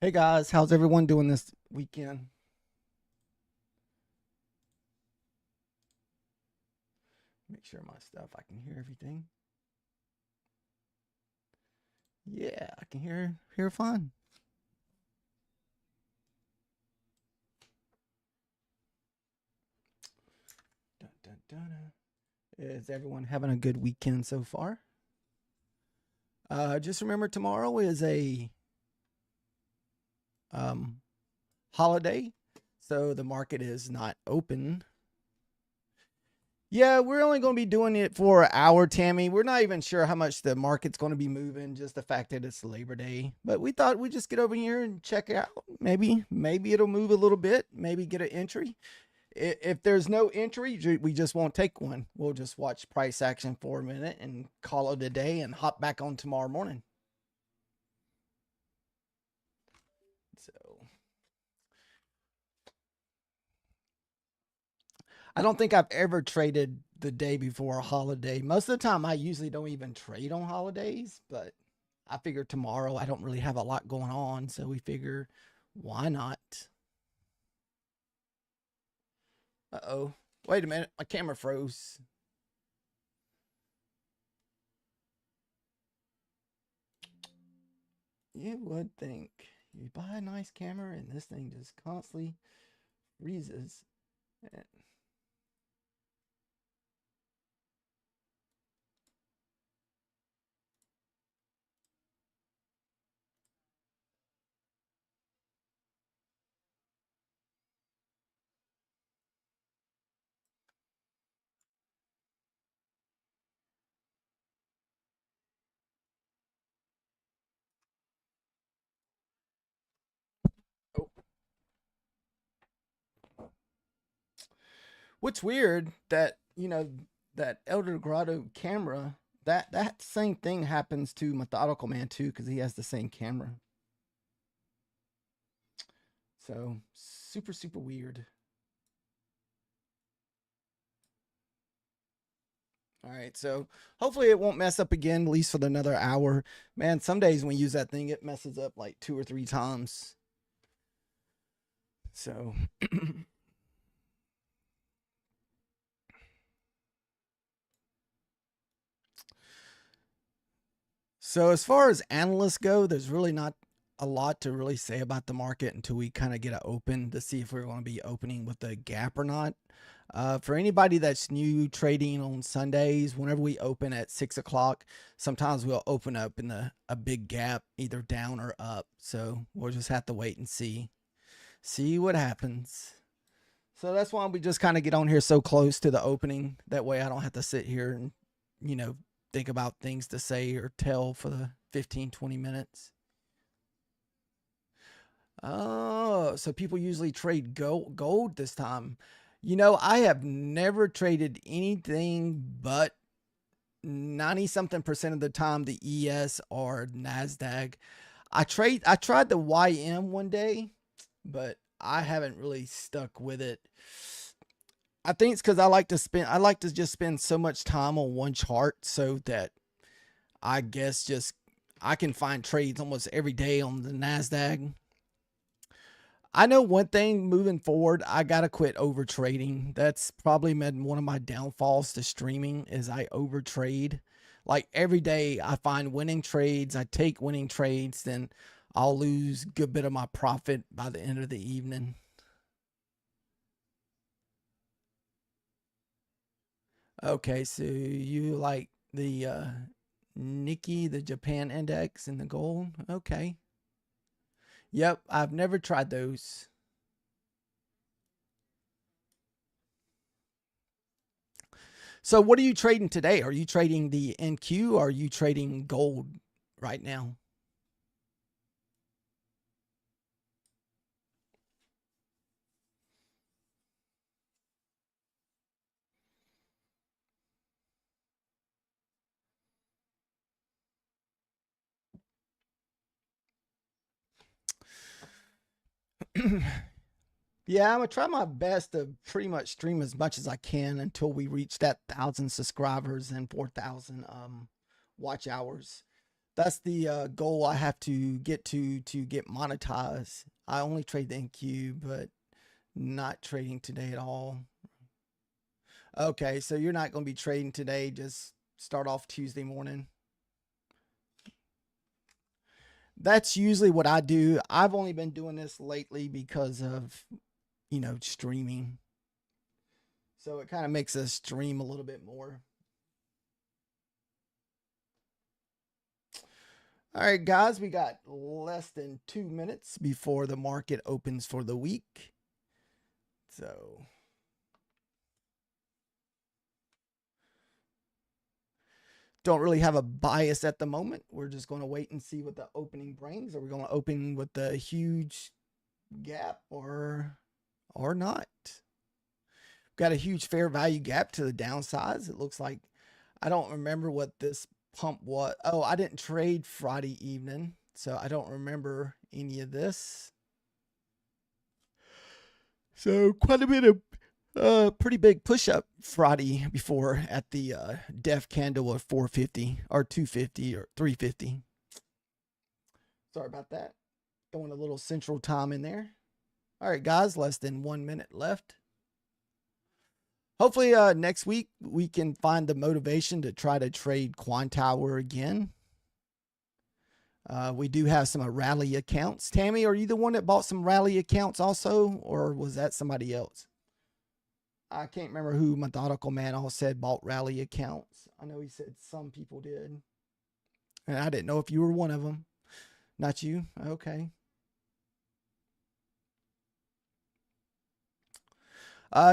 Hey guys, how's everyone doing this weekend? Make sure my stuff, I can hear everything. Yeah, I can hear fine. Dun, dun, dun. Is everyone having a good weekend so far? Just remember tomorrow is a um, holiday, so the market is not open. Yeah, we're only going to be doing it for an hour, Tammy. We're not even sure how much the market's going to be moving, just the fact that it's Labor Day. But we thought we'd just get over here and check it out. Maybe it'll move a little bit, maybe get an entry. If there's no entry, we just won't take one. We'll just watch price action for a minute and call it a day and hop back on tomorrow morning. So I don't think I've ever traded the day before a holiday. Most of the time, I usually don't even trade on holidays, but I figure tomorrow I don't really have a lot going on. So we figure, why not? Uh-oh. Wait a minute. My camera froze. You would think you buy a nice camera and this thing just constantly freezes. Oh. What's weird that, that Elder Grotto camera, that same thing happens to Methodical Man too, because he has the same camera. So super, super weird. All right, so hopefully it won't mess up again, at least for another hour. Man, some days when we use that thing, it messes up like 2 or 3 times. So So as far as analysts go, there's really not a lot to really say about the market until we kind of get it open to see if we're going to be opening with a gap or not. For anybody that's new trading on Sundays, whenever we open at 6 o'clock, sometimes we'll open up in a big gap, either down or up. So we'll just have to wait and see what happens. So that's why we just kind of get on here so close to the opening. That way I don't have to sit here and, you know, think about things to say or tell for the 15-20 minutes. Oh, so people usually trade gold this time. I have never traded anything but 90 something percent of the time the ES or NASDAQ. I tried the YM one day, but I haven't really stuck with it. I think it's because I like to just spend so much time on one chart so that I guess just I can find trades almost every day on the NASDAQ. I know one thing moving forward, I gotta quit over trading. That's probably been one of my downfalls to streaming is I over trade. Like every day I find winning trades, I take winning trades, then I'll lose a good bit of my profit by the end of the evening. Okay, so you like the Nikki, the Japan index and the gold? Okay. Yep, I've never tried those. So what are you trading today? Are you trading the NQ or are you trading gold right now? Yeah, I'm gonna try my best to pretty much stream as much as I can until we reach that 1,000 subscribers and 4,000 watch hours. That's the goal I have to get to get monetized. I only trade the NQ, but not trading today at all. Okay, so you're not going to be trading today. Just start off Tuesday morning. That's usually what I do. I've only been doing this lately because of, streaming. So it kind of makes us stream a little bit more. All right, guys, we got less than 2 minutes before the market opens for the week. So don't really have a bias at the moment. We're just going to wait and see what the opening brings. Are we going to open with the huge gap or not? Got a huge fair value gap to the downsides. It looks like, I don't remember what this pump was. Oh, I didn't trade Friday evening, so I don't remember any of this. So quite a bit of pretty big push up Friday before at the def candle of 450 or 250 or 350. Sorry about that. Throwing a little central time in there. All right, guys, less than 1 minute left. Hopefully next week we can find the motivation to try to trade Quantower again. We do have some rally accounts. Tammy, are you the one that bought some rally accounts also, or was that somebody else? I can't remember who Methodical Man all said bought rally accounts. I know he said some people did. And I didn't know if you were one of them. Not you? Okay.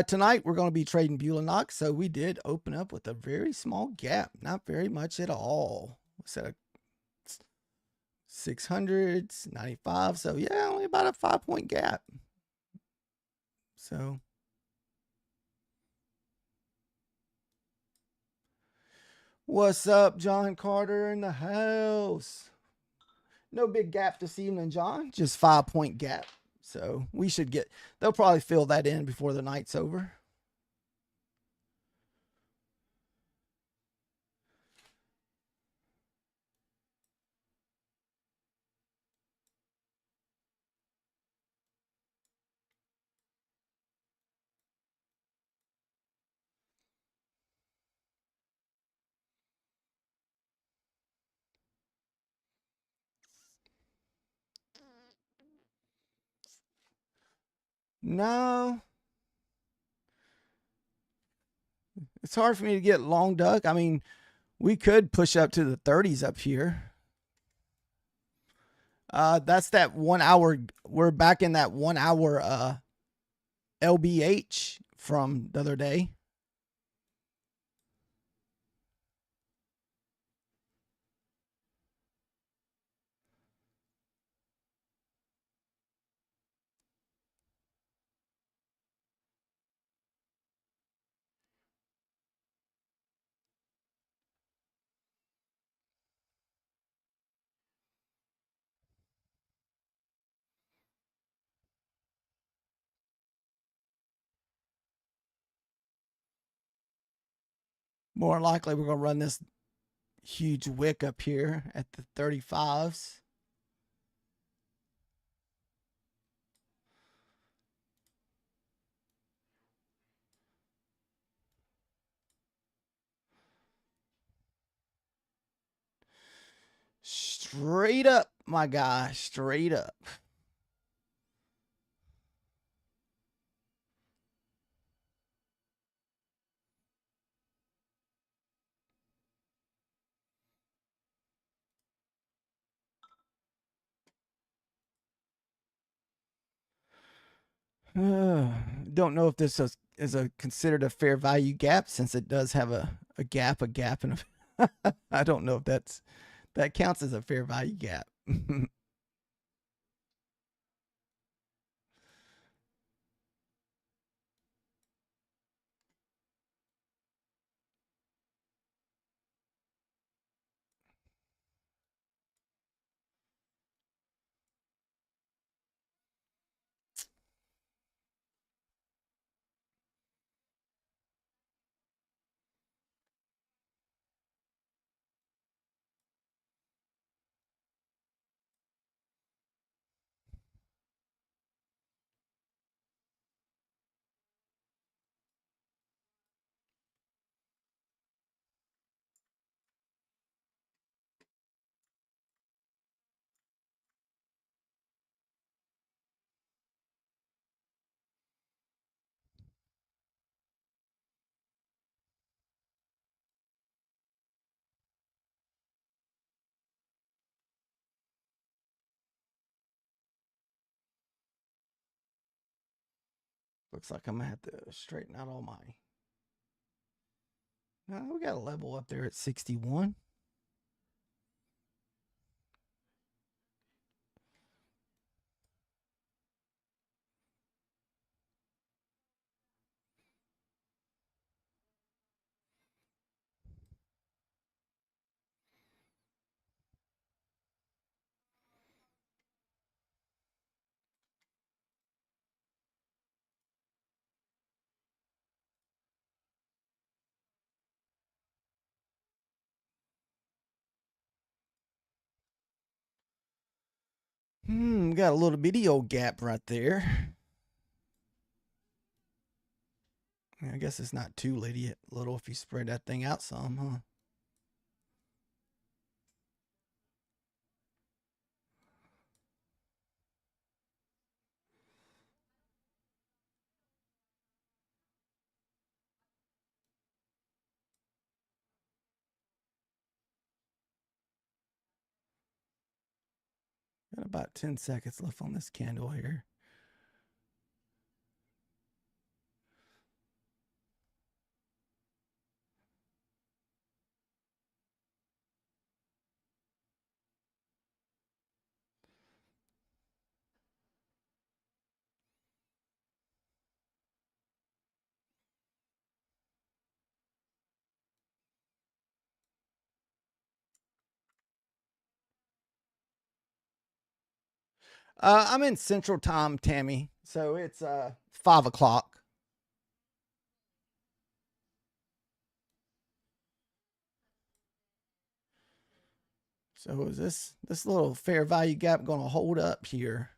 Tonight we're going to be trading Bulanox. So we did open up with a very small gap. Not very much at all. What's that? 600s, 95. So yeah, only about a 5-point gap. So what's up, John Carter in the house? No big gap this evening, John. Just 5-point gap. So we should get, they'll probably fill that in before the night's over. No, it's hard for me to get long duck. I mean, we could push up to the 30s up here. That's that 1 hour. We're back in that 1 hour LBH from the other day. More likely, we're going to run this huge wick up here at the 35s. Straight up, my guy, straight up. Don't know if this is a considered a fair value gap, since it does have a gap, and I don't know if that counts as a fair value gap. Looks like I'm gonna have to straighten out all my. We got a level up there at 61. Got a little bitty old gap right there. I guess it's not too little if you spread that thing out some, huh? Got about 10 seconds left on this candle here. I'm in Central Time, Tammy. So it's 5 o'clock. So is this little fair value gap going to hold up here?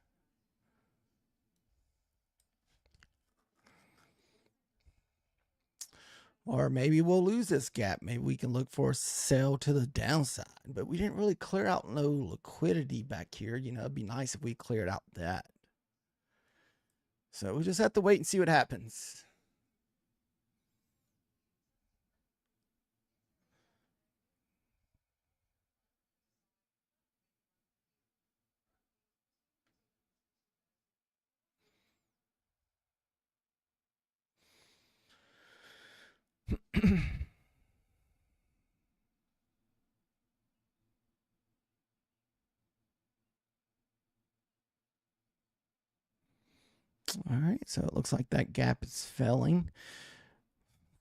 Or maybe we'll lose this gap. Maybe we can look for a sell to the downside. But we didn't really clear out no liquidity back here. You know, it'd be nice if we cleared out that. So we just have to wait and see what happens. All right, so it looks like that gap is filling.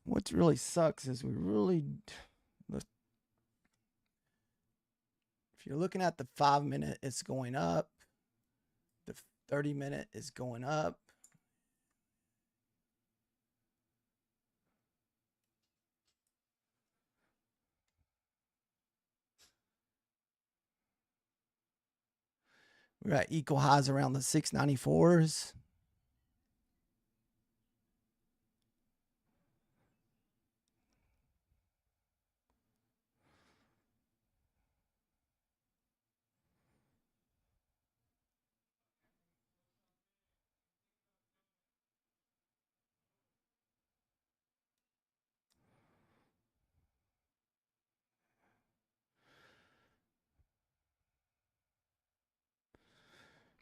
What really sucks is if you're looking at the 5-minute, it's going up. The 30-minute is going up. We got equal highs around the 694s.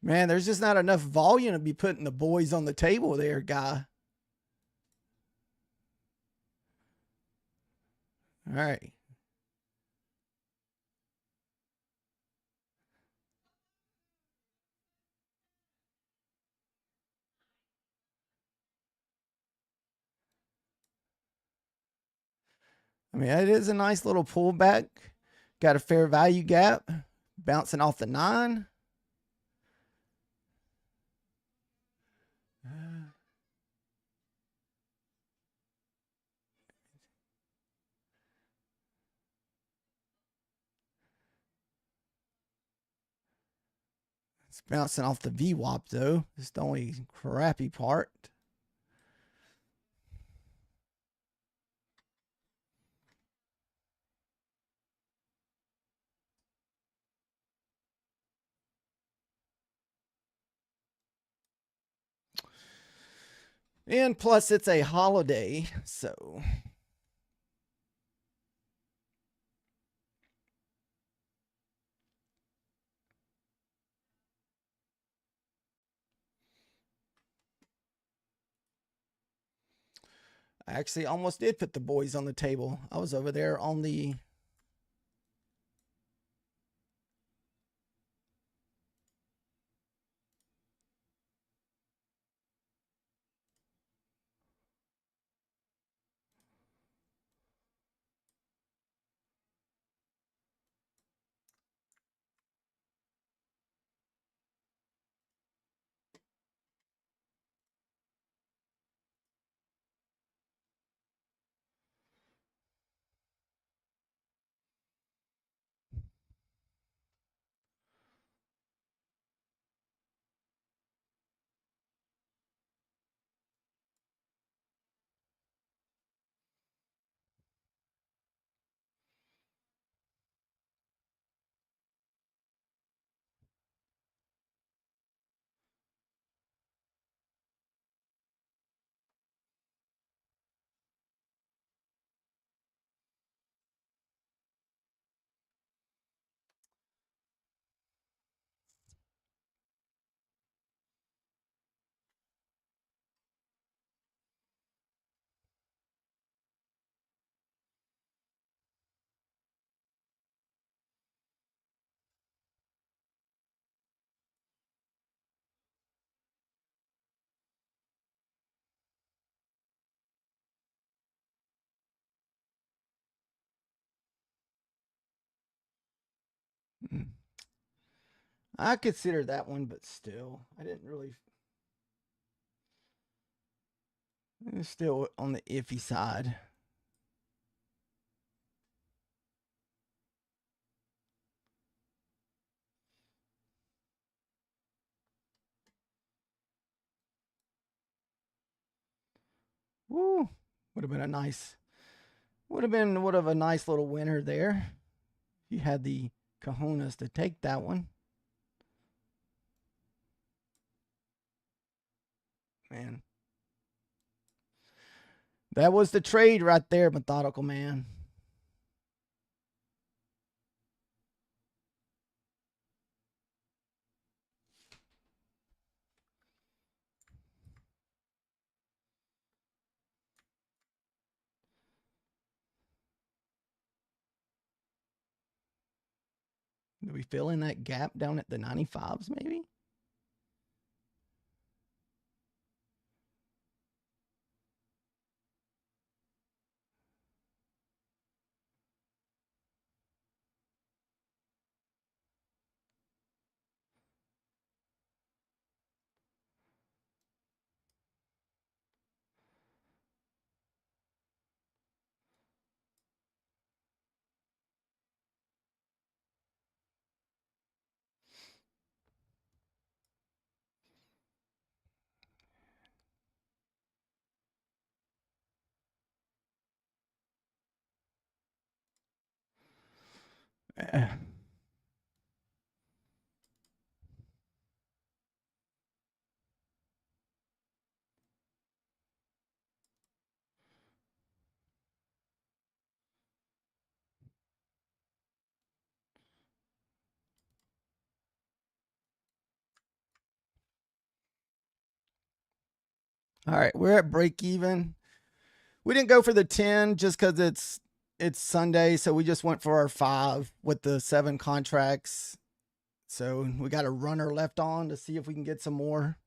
Man, there's just not enough volume to be putting the boys on the table there, guy. All right. I mean, it is a nice little pullback. Got a fair value gap bouncing off the 9. It's bouncing off the VWAP though. It's the only crappy part. And plus it's a holiday, so I actually almost did put the boys on the table. I was over there on the... I consider that one, but still, I didn't really... It's still on the iffy side. Woo! Would have been a nice... Would have a nice little winner there. If you had the cojones to take that one. Man. That was the trade right there, Methodical Man. Do we fill in that gap down at the 95s maybe? All right, we're at break even. We didn't go for the 10 just because it's Sunday, so we just went for our 5 with the 7 contracts. So we got a runner left on to see if we can get some more.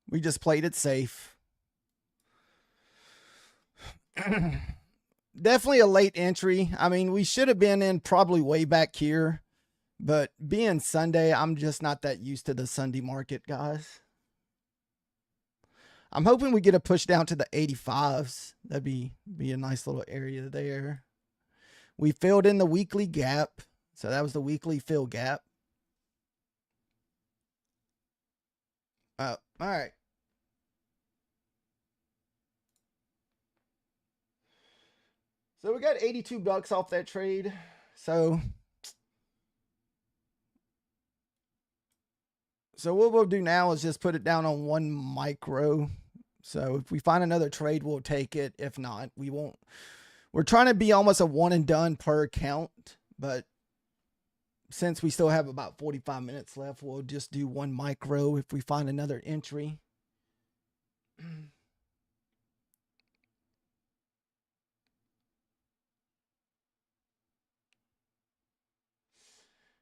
We just played it safe. Definitely a late entry. I mean, we should have been in probably way back here. But being Sunday, I'm just not that used to the Sunday market, guys. I'm hoping we get a push down to the 85s. That'd be a nice little area there. We filled in the weekly gap. So that was the weekly fill gap. All right. So we got 82 bucks off that trade. So what we'll do now is just put it down on 1 micro. So if we find another trade, we'll take it. If not, we won't. We're trying to be almost a one and done per account, but since we still have about 45 minutes left, we'll just do one micro if we find another entry.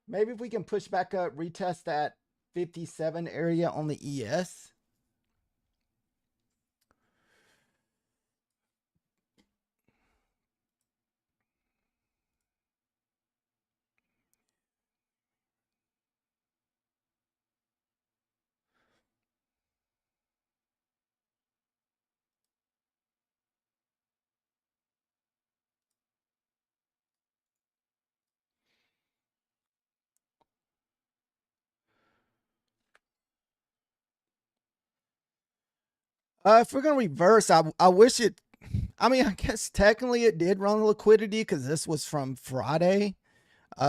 Maybe if we can push back up, retest that 57 area on the ES. If we're going to reverse, I wish it, I mean, I guess technically it did run liquidity because this was from Friday.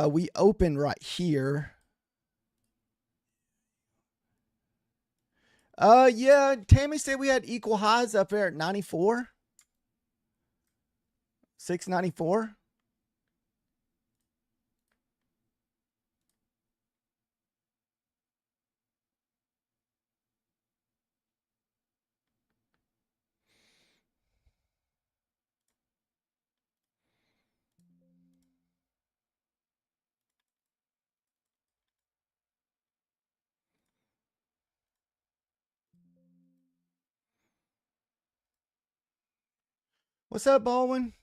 We opened right here. Yeah, Tammy said we had equal highs up there at 94. 694. What's up, Baldwin?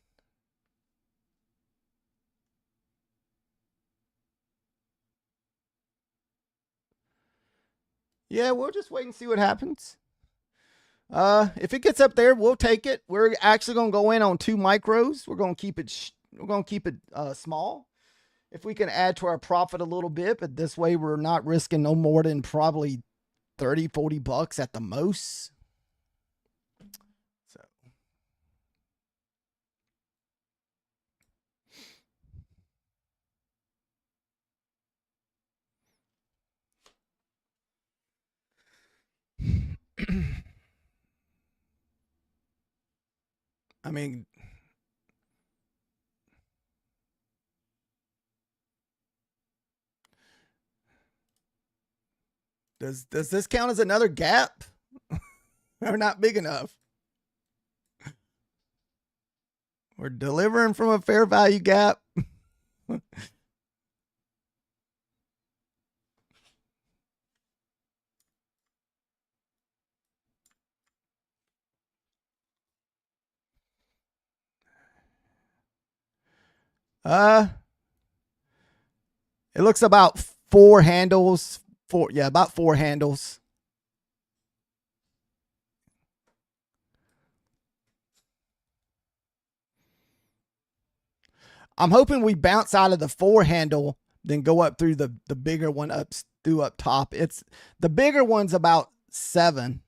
Yeah, we'll just wait and see what happens. If it gets up there, we'll take it. We're actually going to go in on 2 micros. We're going to keep it small. If we can add to our profit a little bit, but this way we're not risking no more than probably 30, 40 bucks at the most. So I mean, does this count as another gap? Or not big enough? We're delivering from a fair value gap. It looks about 4 handles. About 4 handles. I'm hoping we bounce out of the 4 handle, then go up through the bigger one up top. It's the bigger one's about 7.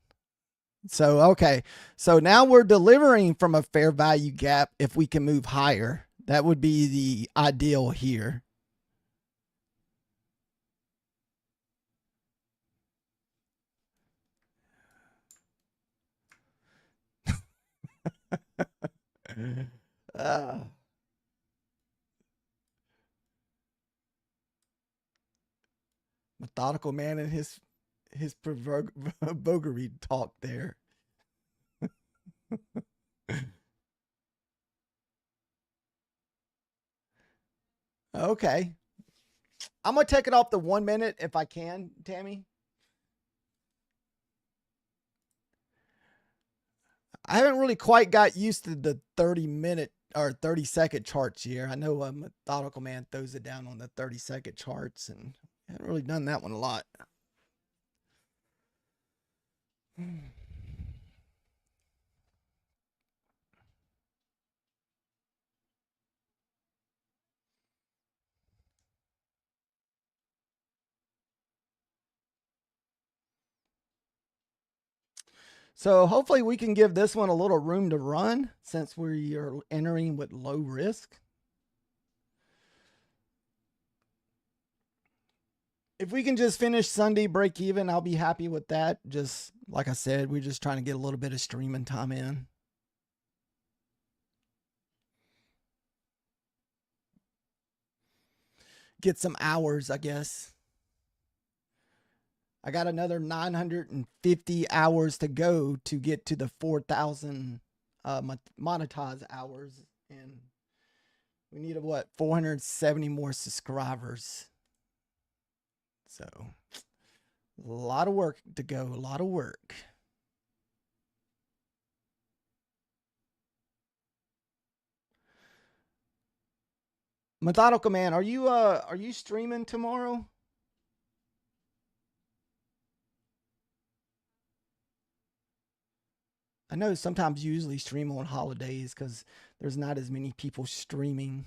So, okay. So now we're delivering from a fair value gap. If we can move higher, that would be the ideal here. Methodical man and his bogery talk there. Okay. I'm going to take it off the 1 minute if I can, Tammy. I haven't really quite got used to the 30-minute or 30-second charts here. I know a methodical man throws it down on the 30-second charts, and I haven't really done that one a lot. So hopefully we can give this one a little room to run since we are entering with low risk. If we can just finish Sunday break even, I'll be happy with that. Just like I said, we're just trying to get a little bit of streaming time in. get some hours, I guess. I got another 950 hours to go to get to the 4,000 monetized hours, and we need what, 470 more subscribers. So a lot of work to go, a lot of work. Methodical Man, are you streaming tomorrow? I know sometimes you usually stream on holidays because there's not as many people streaming.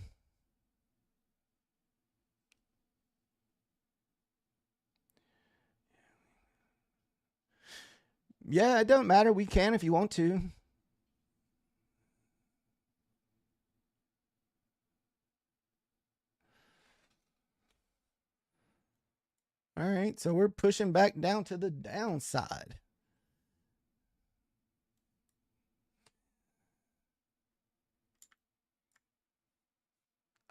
Yeah, it doesn't matter. We can if you want to. All right, so we're pushing back down to the downside.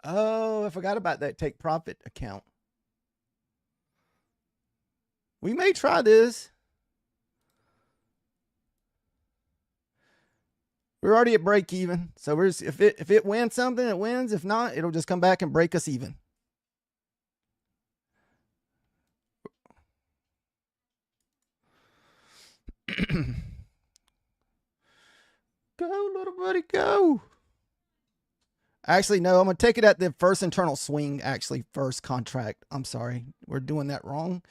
Oh, I forgot about that take profit account. We may try this. We're already at break even. So we're if it wins something, it wins. If not, it'll just come back and break us even. Go, little buddy, go. Actually, no, I'm going to take it at the first internal swing, actually, first contract. I'm sorry. We're doing that wrong.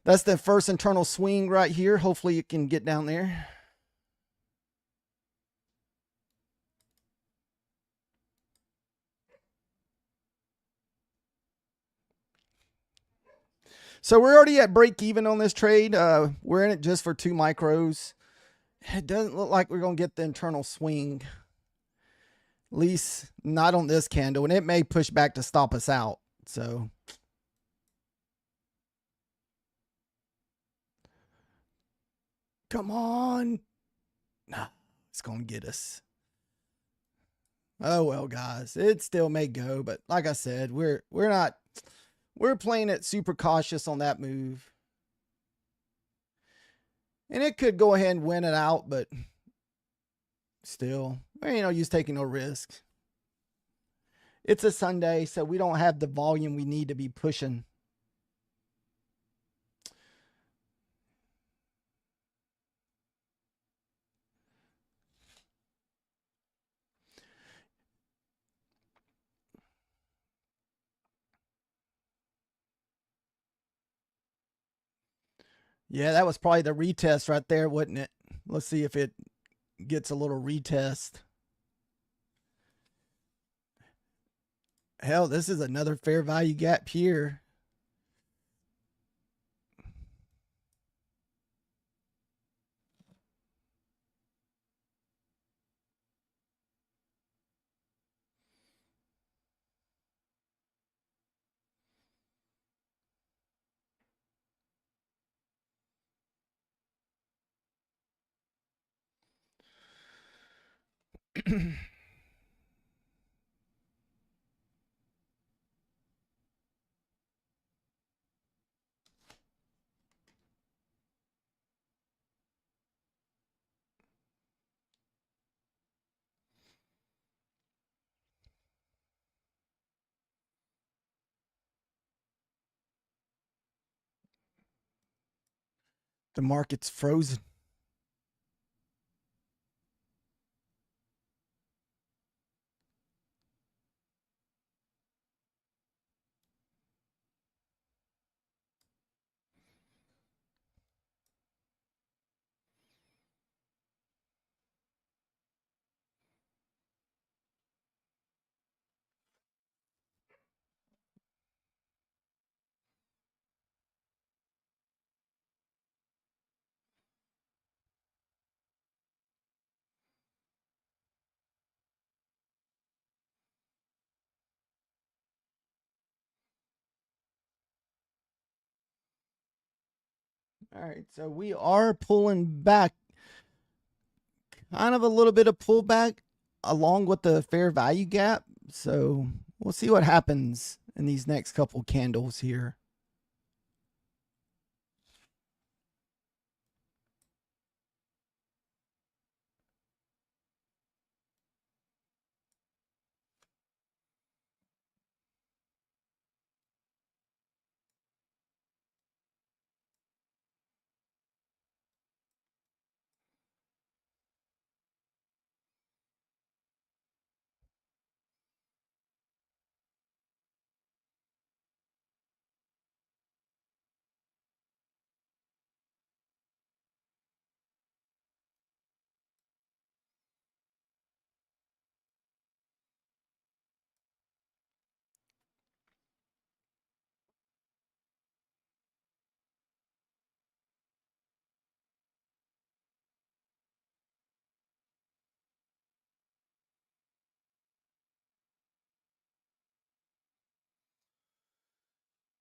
That's the first internal swing right here. Hopefully, you can get down there. So we're already at break even on this trade. We're in it just for 2 micros. It doesn't look like we're going to get the internal swing. At least not on this candle. And it may push back to stop us out. So come on. Nah, it's going to get us. Oh, well, guys, it still may go. But like I said, we're playing it super cautious on that move. And it could go ahead and win it out, but still, use taking no risk. It's a Sunday, so we don't have the volume we need to be pushing. Yeah, that was probably the retest right there, wasn't it? Let's see if it gets a little retest. Hell, this is another fair value gap here. The market's frozen. All right, so we are pulling back. Kind of a little bit of pullback along with the fair value gap. So we'll see what happens. in these next couple candles here.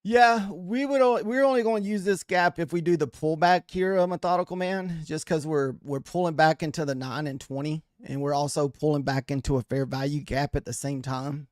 Yeah, we're only going to use this gap if we do the pullback here, methodical man, just because we're pulling back into the 9 and 20, and we're also pulling back into a fair value gap at the same time.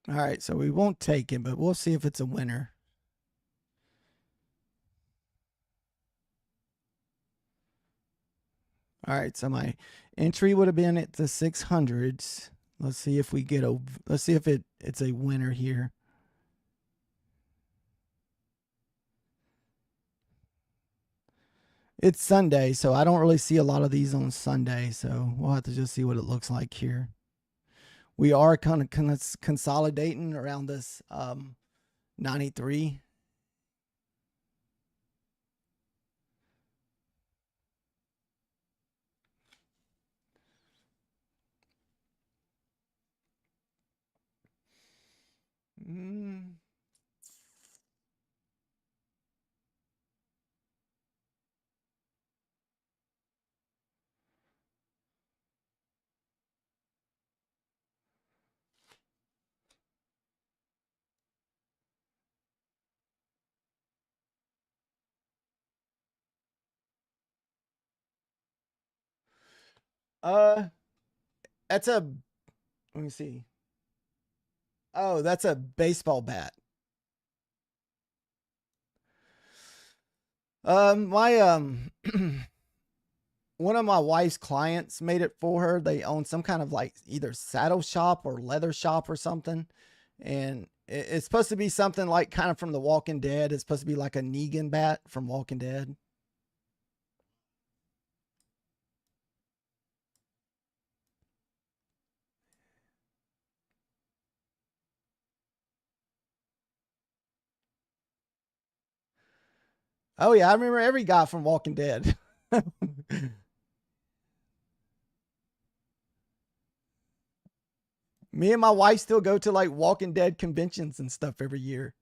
All right, so we won't take it, but we'll see if it's a winner. All right, so my entry would have been at the 600s. Let's see if we get a. Let's see if it's a winner here. It's Sunday, so I don't really see a lot of these on Sunday. So we'll have to just see what it looks like here. We are kind of consolidating around this 93. Mm. Uh, that's a. Let me see. Oh, that's a baseball bat. My one of my wife's clients made it for her. They own some kind of like either saddle shop or leather shop or something. And it's supposed to be something like kind of from The Walking Dead. It's supposed to be like a Negan bat from Walking Dead. Oh yeah, I remember every guy from Walking Dead. Me and my wife still go to like Walking Dead conventions and stuff every year.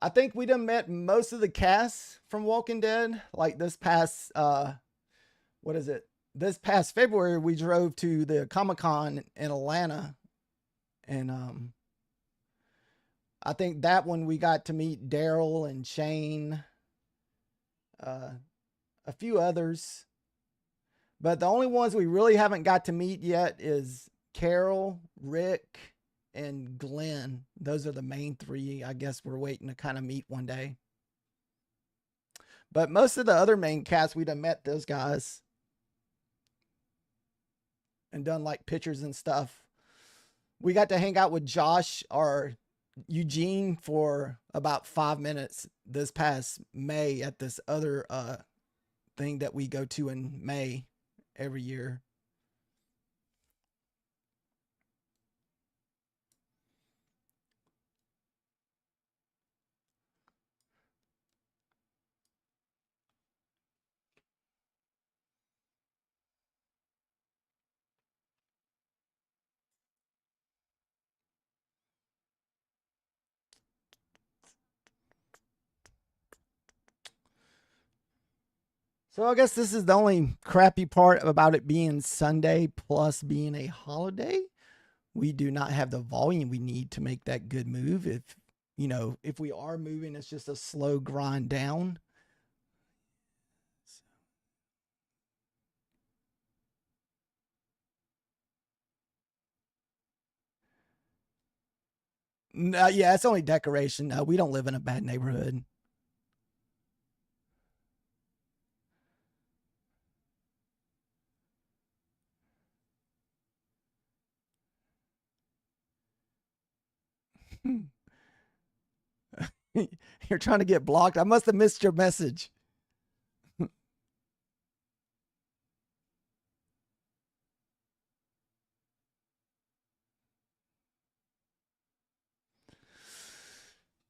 I think we done met most of the cast from Walking Dead. Like this past what is it? This past February we drove to the Comic-Con in Atlanta, and I think that one we got to meet Daryl and Shane, uh a few others. But the only ones we really haven't got to meet yet is Carol, Rick, and Glenn. Those are the main three. I guess we're waiting to kind of meet one day. But most of the other main cast, we'd have met those guys and done like pictures and stuff. We got to hang out with Josh or Eugene for about 5 minutes this past May at this other thing that we go to in May every year. So I guess this is the only crappy part about it being Sunday plus being a holiday. We do not have the volume we need to make that good move. If, you know, if we are moving, it's just a slow grind down. No, yeah, it's only decoration. No, we don't live in a bad neighborhood. You're trying to get blocked. I must have missed your message.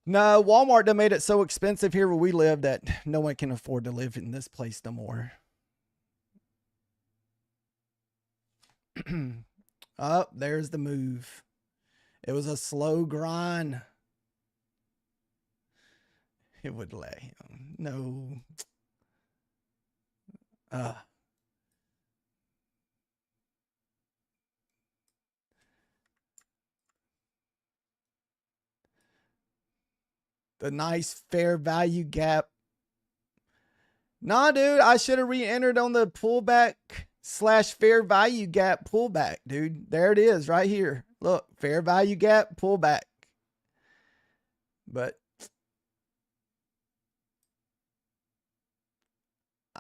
No, Walmart done made it so expensive here where we live that no one can afford to live in this place no more. Oh, there's the move. It was a slow grind. It would let him. No. Uh, the nice fair value gap. Nah, dude, I should have re-entered on the pullback / fair value gap pullback, dude. There it is right here. Look, fair value gap pullback. But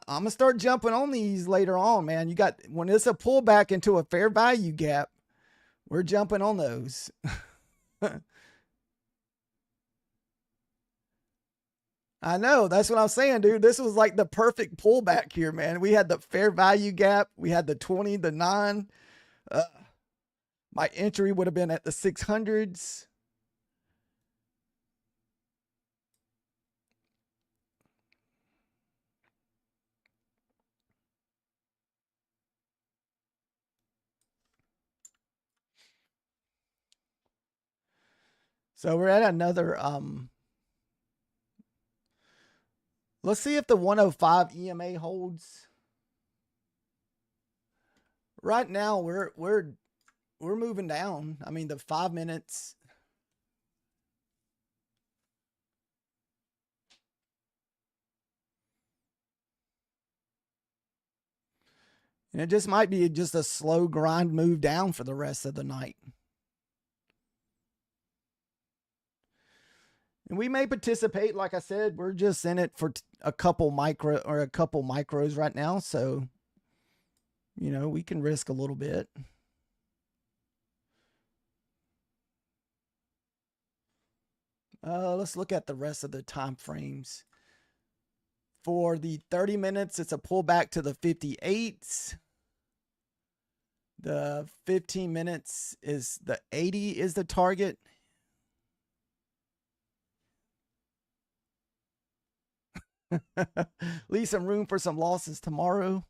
I'm gonna start jumping on these later on, man. You got when it's a pullback into a fair value gap, we're jumping on those. I know. That's what I'm saying, dude. This was like the perfect pullback here, man. We had the fair value gap. We had the 20, the 9. Uh, my entry would have been at the 600s. So we're at another let's see if the 105 EMA holds. Right now we're moving down. I mean the 5 minutes. And it just might be just a slow grind move down for the rest of the night. And we may participate. Like I said, we're just in it for a couple micros right now. So, you know, we can risk a little bit. Let's look at the rest of the time frames. For the 30 minutes, it's a pullback to the 58s. The 15 minutes is the 80 is the target. Leave some room for some losses tomorrow.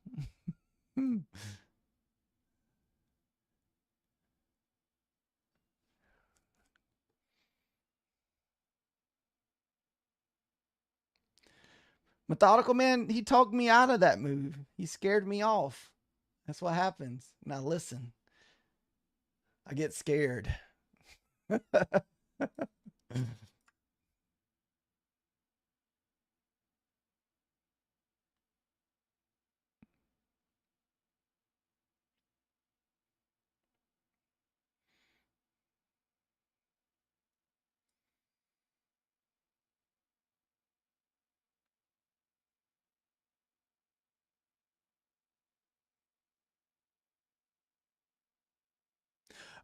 Methodical man, he talked me out of that move. He scared me off. That's what happens. Now listen, I get scared.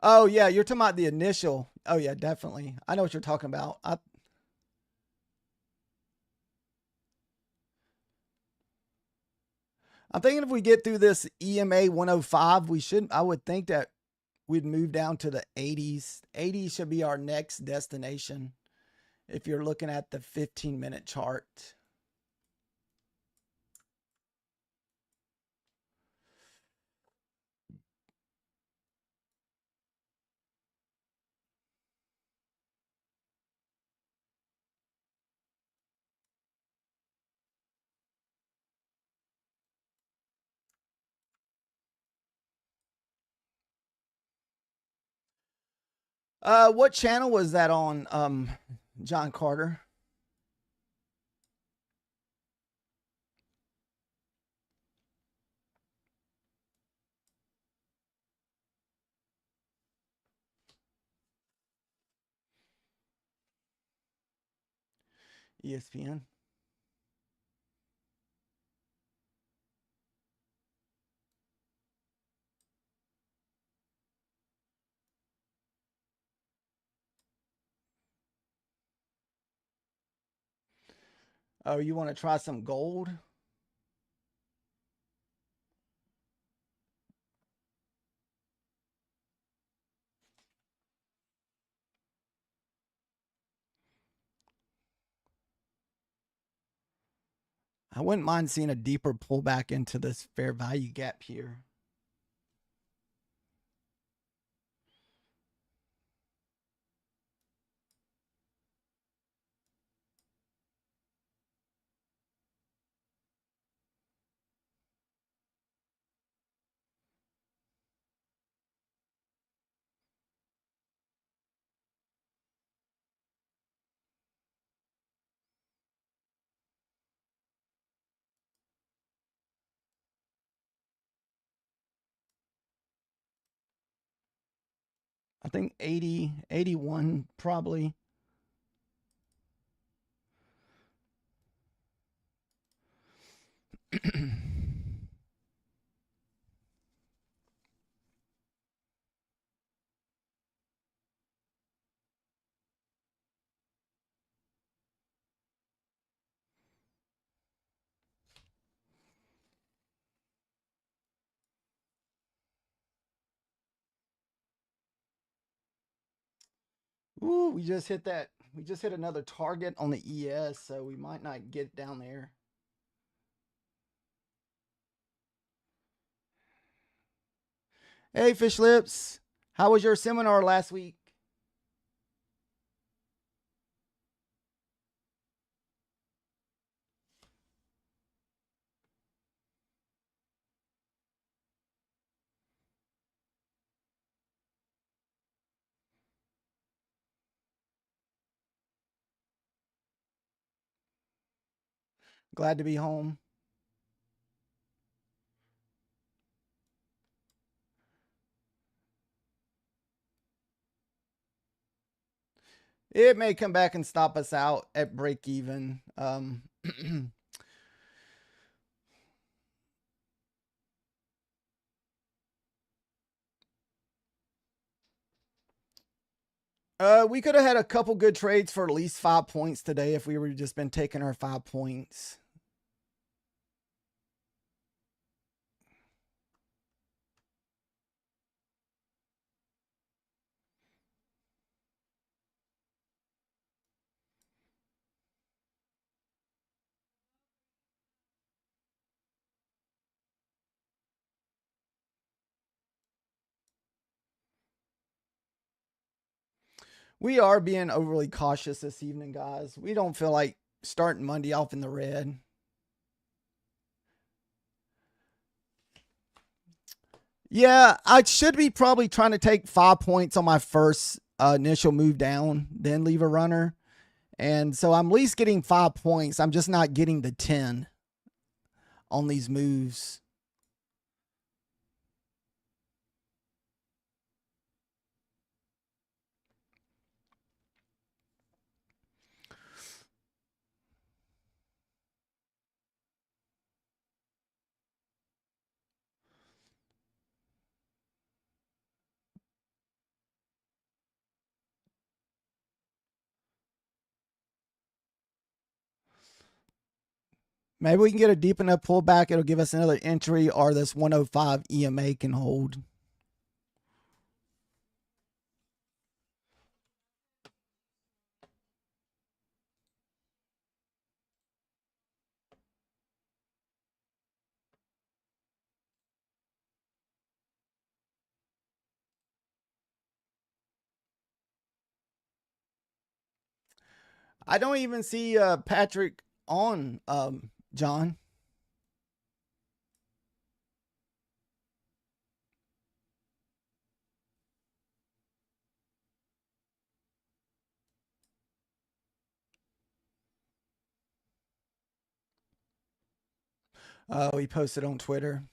Oh yeah, you're talking about the initial. Oh yeah, definitely. I know what you're talking about. I'm thinking if we get through this EMA 105, we should. I would think that we'd move down to the 80s. 80 should be our next destination. If you're looking at the 15-minute chart. What channel was that on, John Carter? ESPN. Oh, you want to try some gold? I wouldn't mind seeing a deeper pullback into this fair value gap here. I think 80, 81 probably. Ooh, we just hit that. We just hit another target on the ES, so we might not get down there. Hey, Fish Lips. How was your seminar last week? Glad to be home. It may come back and stop us out at break even. We could have had a couple good trades for at least 5 points today if we were just been taking our 5 points. We are being overly cautious this evening, guys. We don't feel like starting Monday off in the red. Yeah, I should be probably trying to take 5 points on my first initial move down, then leave a runner. And so I'm at least getting 5 points. I'm just not getting the 10 on these moves. Maybe we can get a deep enough pullback. It'll give us another entry, or this 105 EMA can hold. I don't even see Patrick on, John. Oh, he posted on Twitter.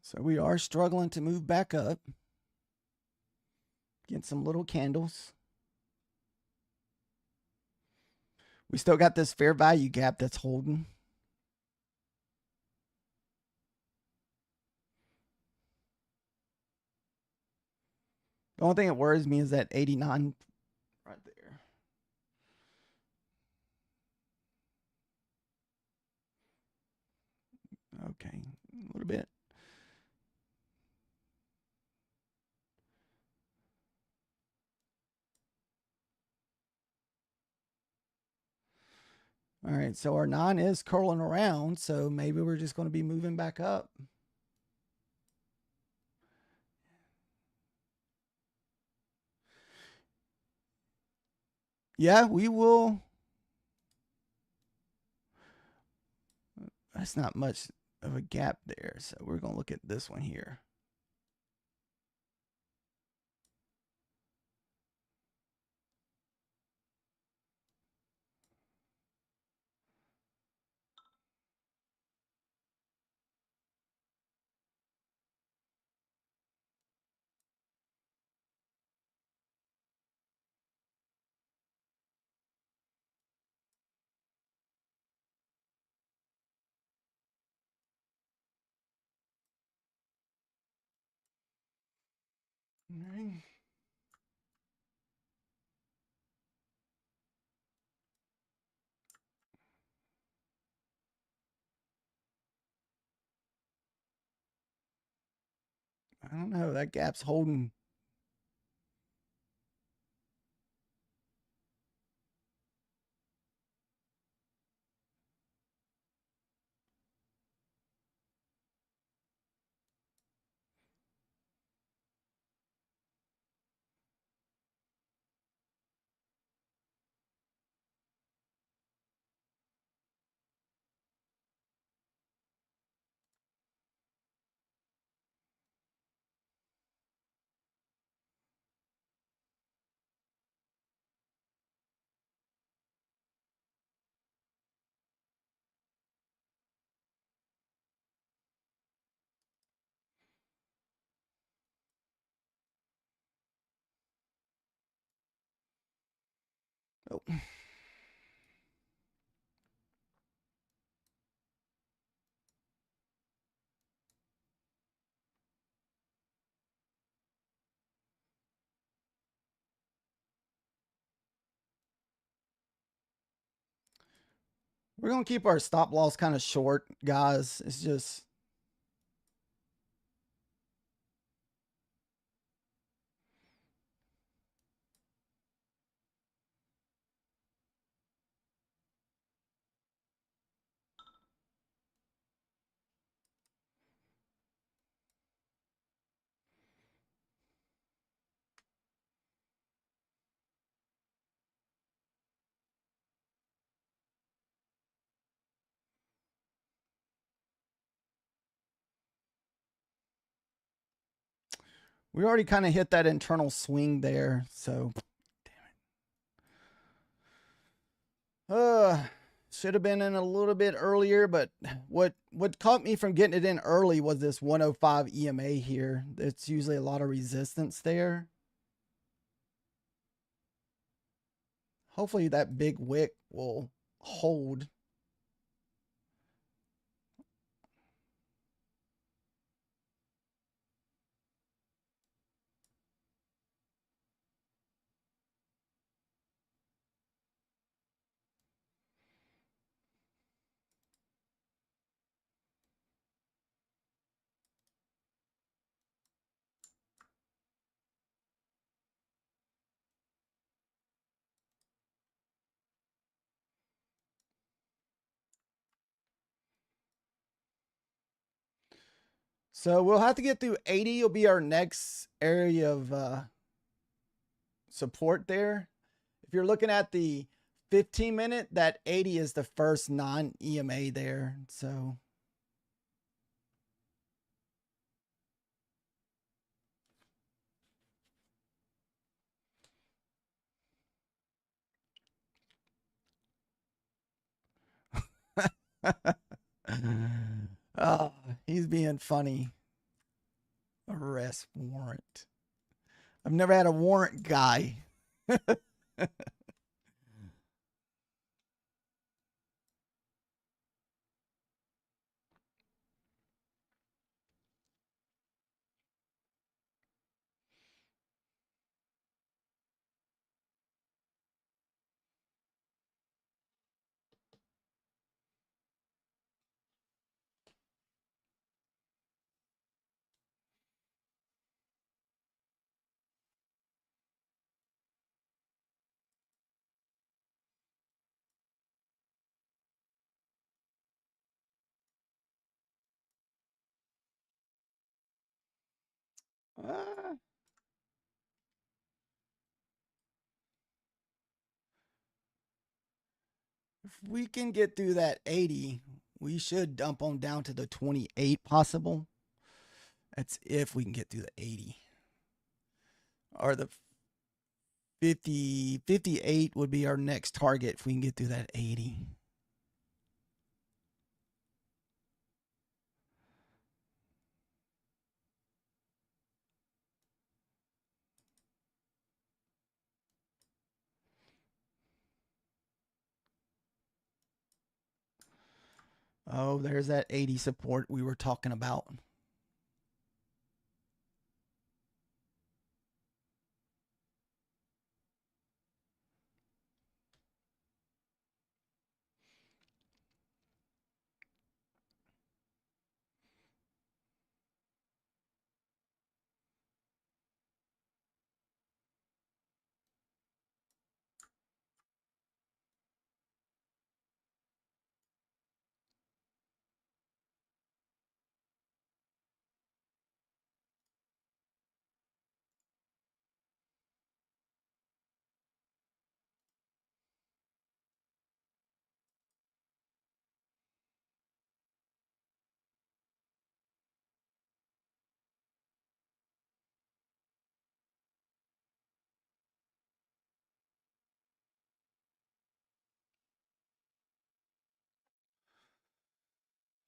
So we are struggling to move back up. Get some little candles. We still got this fair value gap that's holding. The only thing that worries me is that 89 right there. Okay, a little bit. All right, so our 9 is curling around, so maybe we're just going to be moving back up. Yeah, we will. That's not much of a gap there, so we're going to look at this one here. All right. I don't know. That gap's holding. Oh. We're going to keep our stop loss kind of short, guys. It's just. We already kind of hit that internal swing there, so damn it. Should have been in a little bit earlier, but what caught me from getting it in early was this 105 EMA here. It's usually a lot of resistance there. Hopefully that big wick will hold. So we'll have to get through 80 will be our next area of support there. If you're looking at the 15-minute, that 80 is the first non-EMA there. So oh, he's being funny. Arrest warrant. I've never had a warrant guy. Uh, if we can get through that 80, we should dump on down to the 28 possible. That's if we can get through the 80. Or the 58 would be our next target if we can get through that 80. Oh, there's that 80 support we were talking about.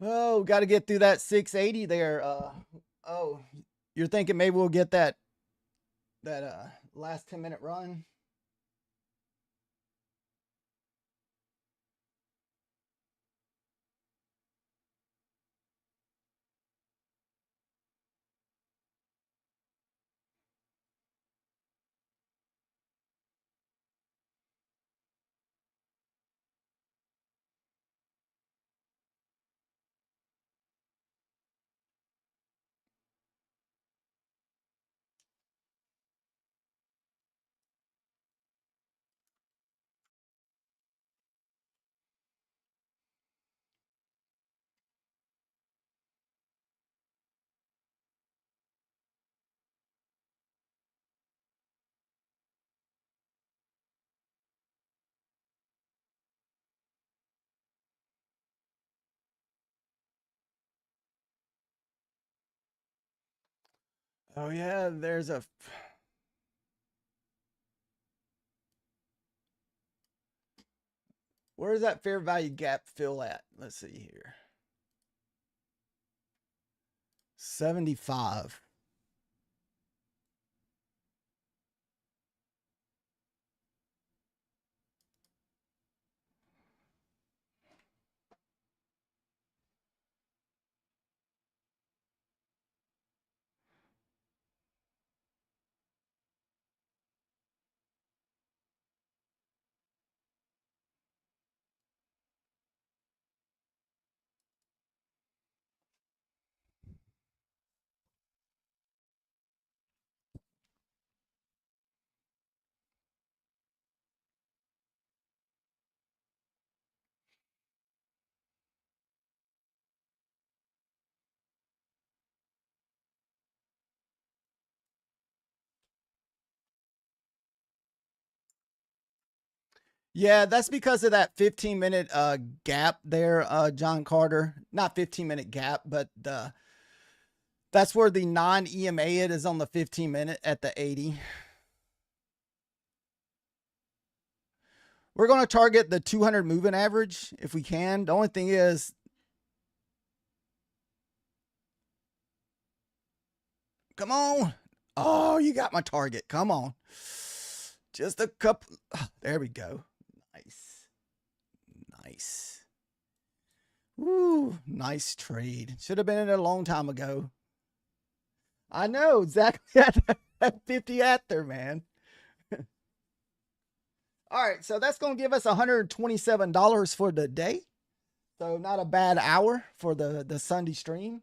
Oh, got to get through that 680 there. Oh, you're thinking maybe we'll get that last 10-minute run? Oh yeah, there's a where's that fair value gap fill at? Let's see here. 75. Yeah, that's because of that 15-minute gap there, John Carter. Not 15-minute gap, but that's where the non-EMA it is on the 15-minute at the 80. We're going to target the 200 moving average if we can. The only thing is, come on. Oh, you got my target. Come on. Just a couple. Oh, there we go. Nice. Nice. Woo, nice trade. Should have been in it a long time ago. I know exactly at 50 at there, man. All right, so that's going to give us $127 for the day. So not a bad hour for the Sunday stream.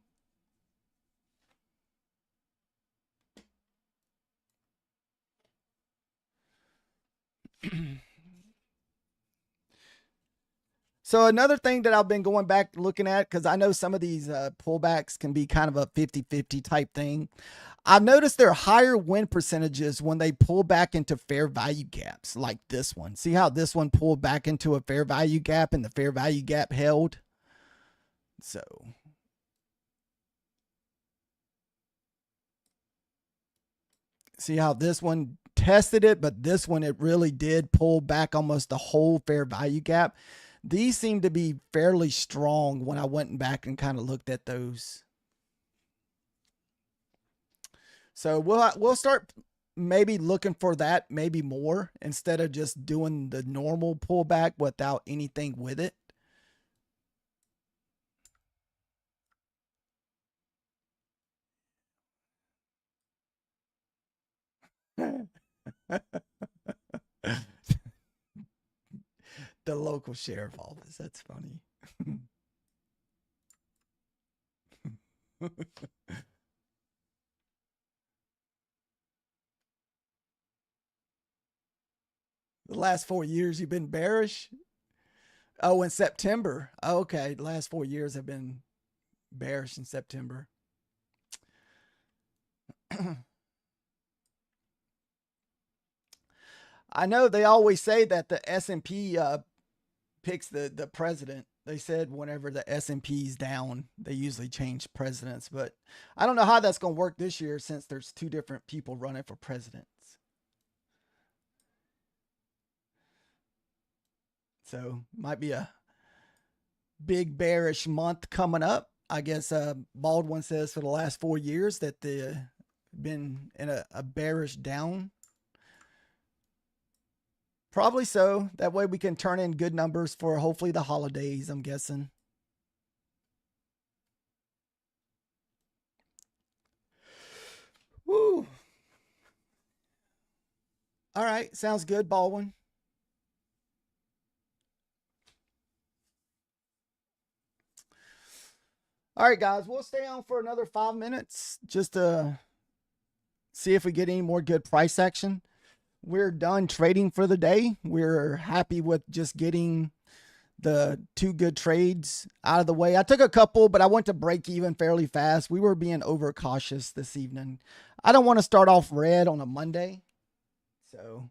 So another thing that I've been going back looking at, because I know some of these pullbacks can be kind of a 50-50 type thing. I've noticed there are higher win percentages when they pull back into fair value gaps like this one. See how this one pulled back into a fair value gap and the fair value gap held? So see how this one tested it, but this one, it really did pull back almost the whole fair value gap. These seem to be fairly strong when I went back and kind of looked at those. So we'll start maybe looking for that, maybe more, instead of just doing the normal pullback without anything with it. The local sheriff office. That's funny. The last 4 years you've been bearish? Oh, in September. Oh, okay. The last 4 years have been bearish in September. I know they always say that the S&P picks the president. They said whenever the S&P's down, they usually change presidents. But I don't know how that's going to work this year since there's two different people running for presidents. So might be a big bearish month coming up. I guess Baldwin says for the last 4 years that they've been in a bearish down. Probably so. That way we can turn in good numbers for hopefully the holidays, I'm guessing. Woo. All right. Sounds good, Baldwin. All right, guys. We'll stay on for another 5 minutes just to see if we get any more good price action. We're done trading for the day. We're happy with just getting the 2 good trades out of the way. I took a couple, but I went to break even fairly fast. We were being overcautious this evening. I don't want to start off red on a Monday. So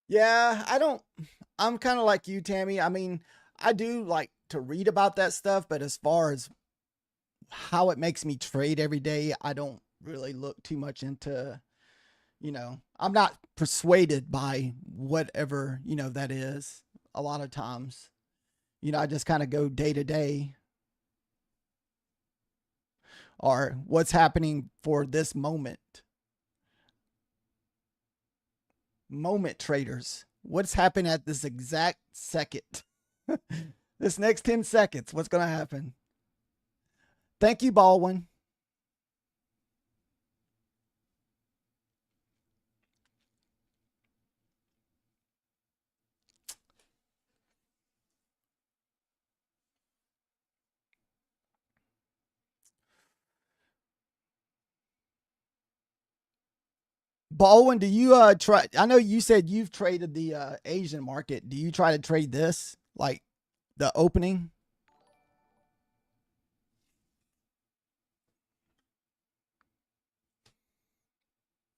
yeah, I'm kind of like you, Tammy. I mean, I do like to read about that stuff, but as far as how it makes me trade every day, I don't really look too much into, I'm not persuaded by whatever, that is a lot of times. I just kind of go day to day or what's happening for this moment. Moment traders. What's happening at this exact second? This next 10 seconds, what's going to happen? Thank you, Baldwin. Baldwin, do you try? I know you said you've traded the Asian market. Do you try to trade this, like the opening?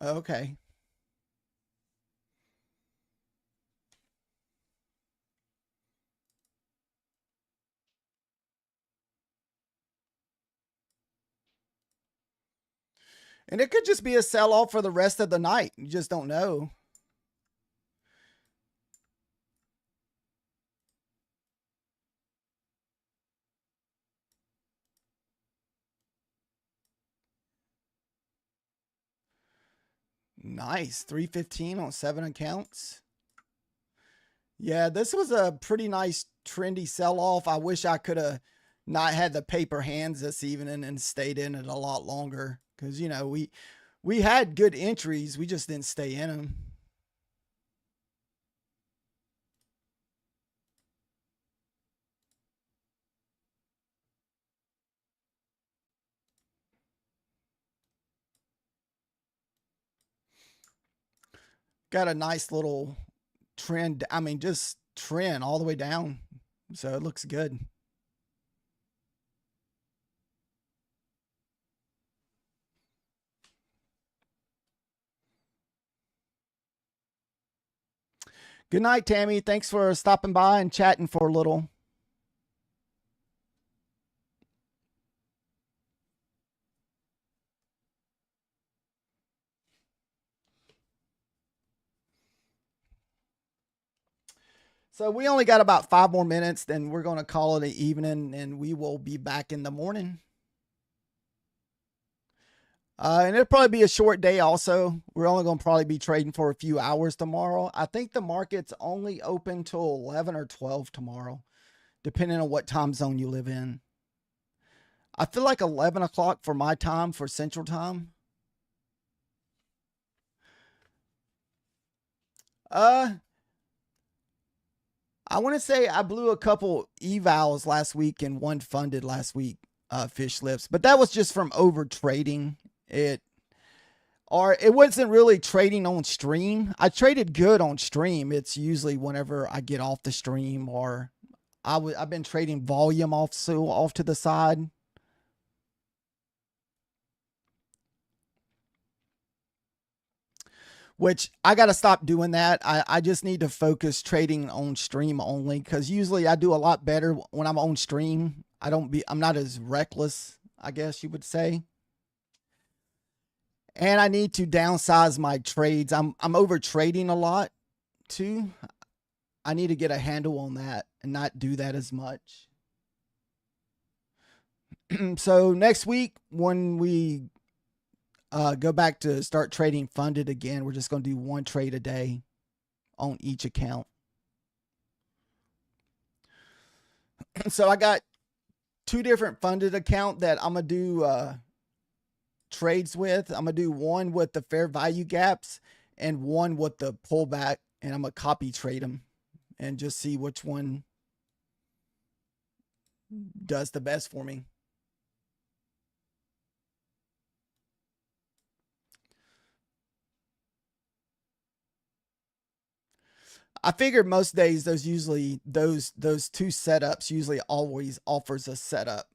Okay. And it could just be a sell off for the rest of the night. You just don't know. Nice. 315 on 7 accounts. Yeah, this was a pretty nice trendy sell off. I wish I could have not had the paper hands this evening and stayed in it a lot longer, because you know we had good entries, we just didn't stay in them. Got a nice little trend. I mean, just trend all the way down, so it looks good. Good night, Tammy. Thanks for stopping by and chatting for a little. So we only got about 5 more minutes, then we're going to call it an evening, and we will be back in the morning. And it'll probably be a short day also. We're only going to probably be trading for a few hours tomorrow. I think the market's only open till 11 or 12 tomorrow, depending on what time zone you live in. I feel like 11 o'clock for my time, for Central Time. I want to say I blew a couple evals last week and one funded last week, fish lips, but that was just from over trading it. Or it wasn't really trading on stream. I traded good on stream. It's usually whenever I get off the stream, or I've been trading volume off to the side. Which I got to stop doing that. I just need to focus trading on stream only, because usually I do a lot better when I'm on stream. I'm not as reckless, I guess you would say. And I need to downsize my trades. I'm over trading a lot too. I need to get a handle on that and not do that as much. So next week, when we go back to start trading funded again, we're just going to do 1 trade a day on each account. So I got 2 different funded account that I'm going to do trades with. I'm going to do one with the fair value gaps and one with the pullback, and I'm going to copy trade them and just see which one does the best for me. I figured most days those 2 setups usually always offers a setup.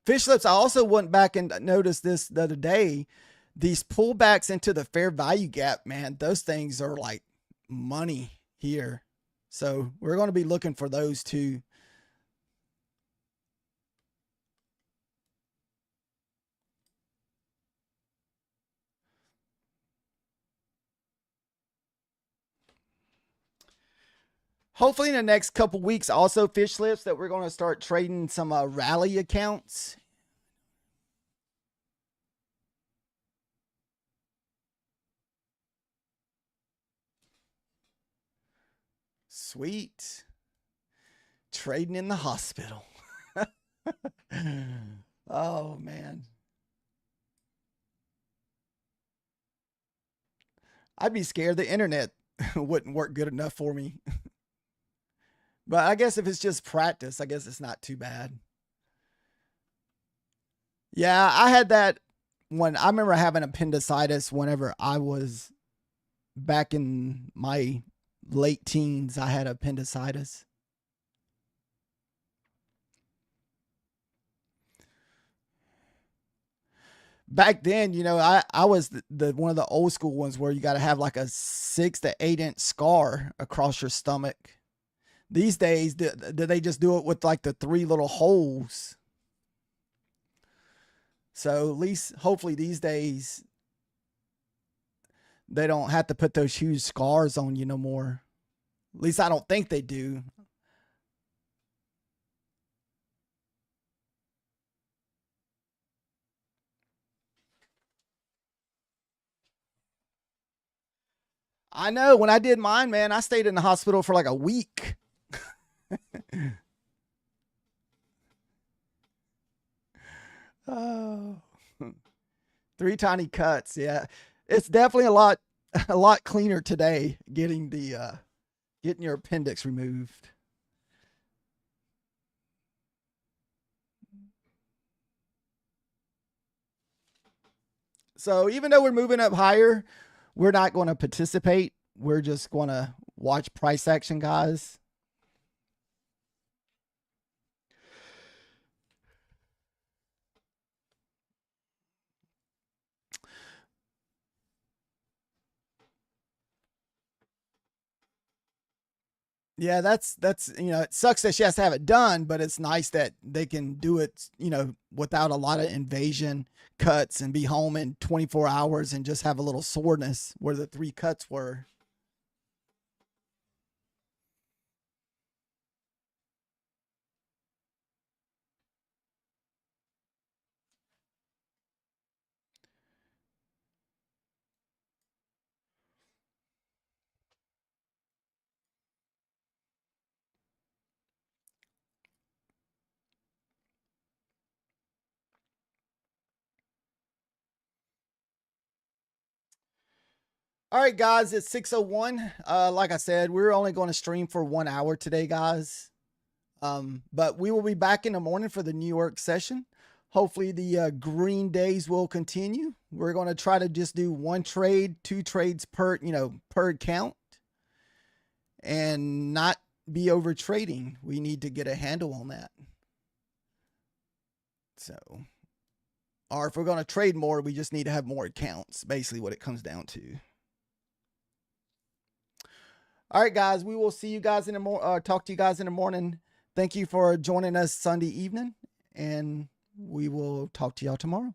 Fish lips, I also went back and noticed this the other day. These pullbacks into the fair value gap, man, those things are like money here. So we're going to be looking for those too. Hopefully in the next couple weeks, also fish lips, that we're going to start trading some rally accounts. Sweet. Trading in the hospital. Oh, man. I'd be scared the internet wouldn't work good enough for me. But I guess if it's just practice, I guess it's not too bad. Yeah, I had that when I remember having appendicitis whenever I was back in my late teens. I had appendicitis. Back then, I was the one of the old school ones where you got to have like a 6 to 8 inch scar across your stomach. These days, do they just do it with like the 3 little holes? So at least, hopefully, these days they don't have to put those huge scars on you no more. At least I don't think they do. I know when I did mine, man, I stayed in the hospital for like a week. Oh, 3 tiny cuts. Yeah, it's definitely a lot cleaner today getting your appendix removed. So even though we're moving up higher, we're not going to participate. We're just going to watch price action, guys. Yeah, that's it sucks that she has to have it done, but it's nice that they can do it, without a lot of invasion cuts and be home in 24 hours and just have a little soreness where the 3 cuts were. All right, guys, it's 6:01. Like I said, we're only going to stream for 1 hour today, guys. But we will be back in the morning for the New York session. Hopefully, the green days will continue. We're going to try to just do 1 trade, 2 trades per account, and not be over trading. We need to get a handle on that. So, or if we're going to trade more, we just need to have more accounts. Basically, what it comes down to. All right, guys, we will see you guys in the talk to you guys in the morning. Thank you for joining us Sunday evening, and we will talk to y'all tomorrow.